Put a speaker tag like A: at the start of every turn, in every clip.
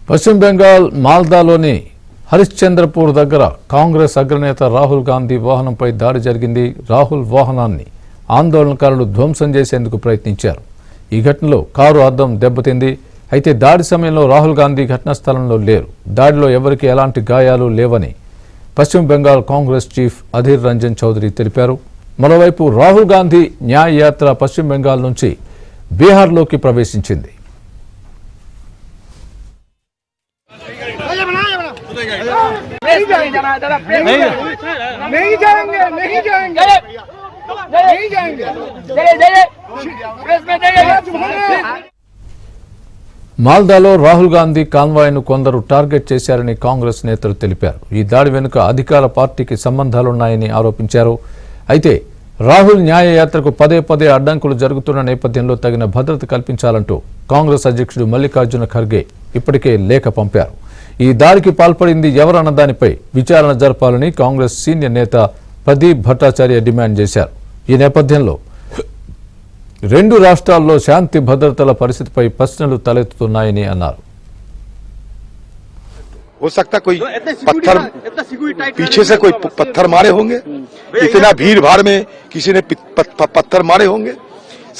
A: పశ్చిమ బెంగాల్ మాల్దాలోని హరిశ్చంద్రపూర్ దగ్గర కాంగ్రెస్ అగ్రనేత రాహుల్ గాంధీ వాహనంపై దాడి జరిగింది. రాహుల్ వాహనాన్ని ఆందోళనకారులు ధ్వంసం చేసేందుకు ప్రయత్నించారు. ఈ ఘటనలో కారు అద్దం దెబ్బతింది. అయితే దాడి సమయంలో రాహుల్ గాంధీ ఘటనా స్థలంలో లేరు. దాడిలో ఎవరికీ ఎలాంటి గాయాలు లేవని పశ్చిమ బెంగాల్ కాంగ్రెస్ చీఫ్ అధీర్ రంజన్ చౌదరి తెలిపారు. మరోవైపు రాహుల్ గాంధీ న్యాయ యాత్ర పశ్చిమ బెంగాల్ నుంచి బీహార్లోకి ప్రవేశించింది. మాల్దాలో రాహుల్ గాంధీ కాన్వాయ్ను కొందరు టార్గెట్ చేశారని కాంగ్రెస్ నేతలు తెలిపారు. ఈ దాడి వెనుక అధికార పార్టీకి సంబంధాలున్నాయని ఆరోపించారు. అయితే రాహుల్ న్యాయ యాత్రకు పదే పదే అడ్డంకులు జరుగుతున్న నేపథ్యంలో తగిన భద్రత కల్పించాలంటూ కాంగ్రెస్ అధ్యక్షుడు మల్లికార్జున ఖర్గే ఇప్పటికే లేఖ పంపారు. ఈ దాడికి పాల్పడింది ఎవరన్న దానిపై విచారణ జరపాలని కాంగ్రెస్ సీనియర్ నేత ప్రదీప్ భట్టాచార్య డిమాండ్ చేశారు. ఈ నేపథ్యంలో రెండు రాష్ట్రాల్లో శాంతి భద్రతల పరిస్థితిపై ప్రశ్నలు తలెత్తుతున్నాయని అన్నారు.
B: हो सकता कोई पत्थर पीछे से कोई पत्थर मारे होंगे, इतना भीड़ भाड़ में किसी ने पत्थर मारे होंगे.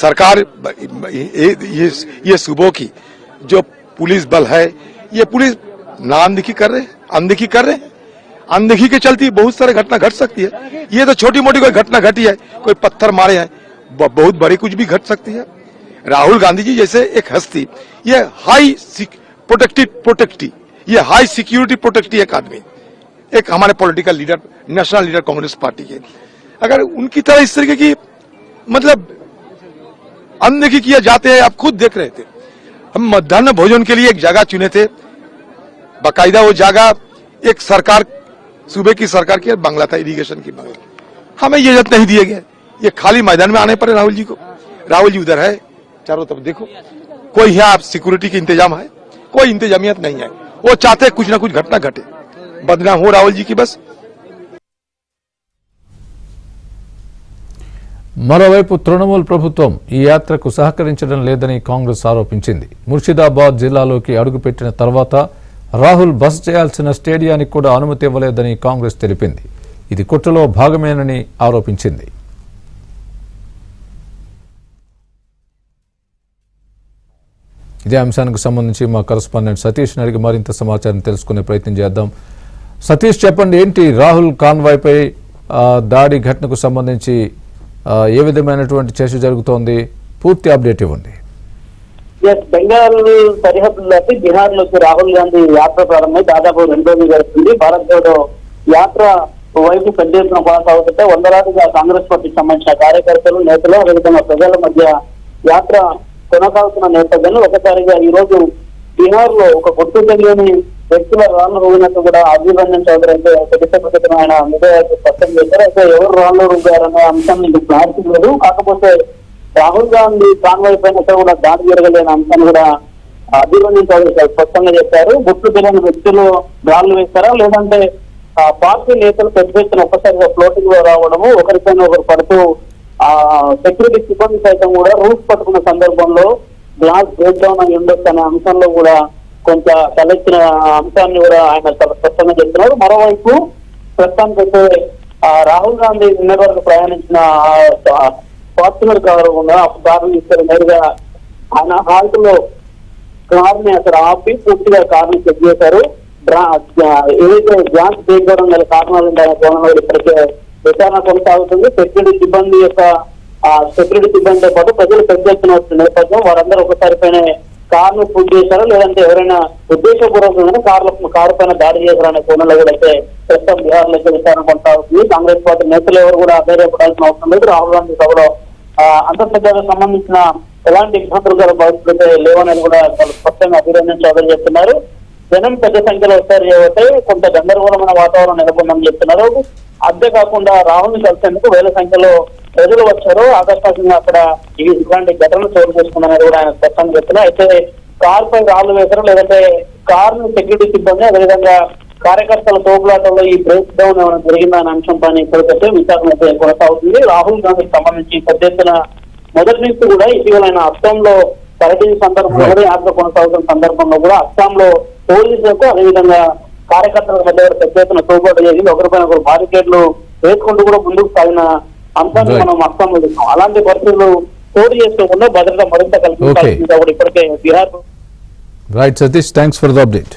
B: सरकार ये सूबों की जो पुलिस बल है ये पुलिस ना अनदेखी कर रहे हैं. अनदेखी के चलती बहुत सारे घटना घट सकती है. ये तो छोटी मोटी कोई घटना घटी है, कोई पत्थर मारे हैं, बहुत बड़ी कुछ भी घट सकती है. राहुल गांधी जी जैसे एक हस्ती, ये हाई प्रोटेक्टिव ये हाई सिक्योरिटी प्रोटेक्टिव एक आदमी, एक हमारे political leader, national leader Congress party के, अगर उनकी तरह इस तरीके की मतलब अनदेखी किया जाते हैं. आप खुद देख रहे थे, हम मध्याह्न भोजन के लिए एक जगह चुने थे, बाकायदा वो जगह एक सरकार, सूबे की सरकार की बंगला था, इरिगेशन की बंगला. हमें ये इजाजत नहीं दिए गए. ये खाली मैदान में आने पड़े राहुल जी को. राहुल जी उधर है, चारों तरफ देखो, कोई यहाँ सिक्योरिटी की इंतजाम है, कोई इंतजामियत नहीं है. वो चाहते कुछ ना कुछ घटना घटे, बदनाम हो राहुल जी की बस.
A: మరోవైపు తృణమూల్ ప్రభుత్వం ఈ యాత్రకు సహకరించడం లేదని కాంగ్రెస్ ఆరోపించింది. ముర్షిదాబాద్ జిల్లాలోకి అడుగుపెట్టిన తర్వాత రాహుల్ బస చేయాల్సిన స్టేడియానికి కూడా అనుమతి ఇవ్వలేదని కాంగ్రెస్ తెలిపింది. ఇది కుట్రలో భాగమేనని ఆరోపించింది. ఇదే అంశానికి సంబంధించి మా కరెస్పాండెంట్ సతీష్ అడిగి మరింత సమాచారం తెలుసుకునే ప్రయత్నం చేద్దాం. సతీష్, చెప్పండి, ఏంటి రాహుల్ కాన్వాయ్పై దాడి ఘటనకు సంబంధించి ఏ విధమైనటువంటి చర్చ జరుగుతోంది? పూర్తి అప్డేట్ ఇవ్వండి.
C: బెంగాల్ సరిహద్దుల్లోకి బీహార్ లోకి రాహుల్ గాంధీ యాత్ర ప్రారంభమై దాదాపు 2 రోజులు గడుస్తుంది. భారత్ జోడో యాత్ర వైపు పెద్ద ఎత్తున కొనసాగుతుంటే వందలాదిగా కాంగ్రెస్ పార్టీకి సంబంధించిన కార్యకర్తలు, నేతలు, అదేవిధంగా ప్రజల మధ్య యాత్ర కొనసాగుతున్న నేపథ్యంలో ఒకసారిగా ఈ రోజు బీహార్ లో ఒక గుర్తు తెలియని వ్యక్తుల రాళ్లు రుగినట్టు కూడా అధీర్ రంజన్ చౌదరి అయితే ప్రతిష్టపతిని ఆయన మీడియాకు స్పష్టం చేశారు. అయితే ఎవరు రాళ్లు రుగారనే అంశం మీకు క్లారిటీ లేదు. కాకపోతే రాహుల్ గాంధీ కాన్వాయ్ పైన కూడా దాడి జరగలేని అంశాన్ని కూడా అధీర్ రంజన్ చౌదరి స్పష్టంగా చెప్పారు. గుర్తు తెలియని వ్యక్తులు రాళ్లు వేస్తారా, లేదంటే పార్టీ నేతలు పెద్ద ఎత్తున ఒక్కసారిగా ఫ్లోటింగ్ లో రావడము, ఒకరిపైన ఒకరు పడుతూ సెక్యూరిటీ సిబ్బంది సైతం కూడా రూఫ్ పట్టుకున్న సందర్భంలో గ్లాస్ బ్రేక్ డౌన్ అయి ఉండొచ్చు అనే అంశంలో కూడా కొంత తలెత్తిన అంశాన్ని కూడా ఆయన స్పష్టంగా చెప్తున్నారు. మరోవైపు ప్రస్తుతానికైతే రాహుల్ గాంధీ నిన్న వరకు ప్రయాణించిన ఫార్చునర్ కారు కూడా కారు ఇస్తారు నేరుగా ఆయన హాల్ట్ లో కారుని అక్కడ ఆపి పూర్తిగా కారుని చెక్ చేశారు. ఏదైతే గ్లాస్ బ్రేక్ డౌన్ గల కారణాలు ఉంటాయో కోణంలో ఇప్పటికే విచారణ కొనసాగుతుంది. సెక్యూరిటీ సిబ్బందితో పాటు ప్రజలు పెద్ద ఎత్తున వస్తున్న నేపథ్యం వారందరూ ఒకసారిపైన కారును పూజ చేశారు, లేదంటే ఎవరైనా ఉద్దేశపూర్వకంగా కారు పైన దాడి చేశారనే కోణంలో కూడా అయితే ప్రస్తుతం బీహార్ లో విచారణ కొనసాగుతుంది. కాంగ్రెస్ పార్టీ నేతలు ఎవరు కూడా అధైర్యపడాల్సిన అవసరం లేదు. రాహుల్ గాంధీ సభలో అంతర్జాతీయ సంబంధించిన ఎలాంటి ఇబ్బందులు గల భవిష్యత్తు లేవనేది కూడా చాలా స్పష్టంగా అధీర్ రంజన్ చౌదరి చెప్తున్నారు. జనం పెద్ద సంఖ్యలో వస్తారు కాబట్టి కొంత గందరగోళమైన వాతావరణం నెలకొందని చెప్తున్నారు. అంతేకాకుండా రాహుల్ ని కలిసేందుకు వేల సంఖ్యలో ప్రజలు వచ్చారు. ఆకస్మికంగా అక్కడ ఇలాంటి ఘటనలు చోటు చేసుకుందనేది కూడా ఆయన స్పష్టంగా చెప్తున్నారు. అయితే కార్ పై రాళ్లు వేశారు, లేదంటే కార్ ను సెక్యూరిటీ సిబ్బంది, అదేవిధంగా కార్యకర్తల తోపులాటల్లో ఈ బ్రేక్ డౌన్ ఏమైనా జరిగిందా అనే అంశం పైన ఇప్పటికైతే విచారణ కొనసాగుతుంది. రాహుల్ గాంధీకి సంబంధించి పెద్ద ఎత్తున మొదటి నుంచి కూడా ఇటీవల ఆయన అస్సాంలో పర్యటన సందర్భంలో యాత్ర కొనసాగుతున్న సందర్భంలో కూడా అస్సాంలో పోలీసులకు అదేవిధంగా కార్యకర్తల మధ్య కూడా పెద్ద ఎత్తున తోడ్పాటు చేసింది. ఒకరిపైన ఒకరు బారికేడ్లు వేసుకుంటూ కూడా ముందుకు సాగిన అంశాన్ని
A: Right.
C: మనం అస్సాంలో చూస్తాం. అలాంటి పరిస్థితులు చోటు చేసుకోకుండా భద్రత మరింత కల్పించాల్సిందిగా కూడా ఇప్పటికే Bihar
A: right Satish, thanks for the update.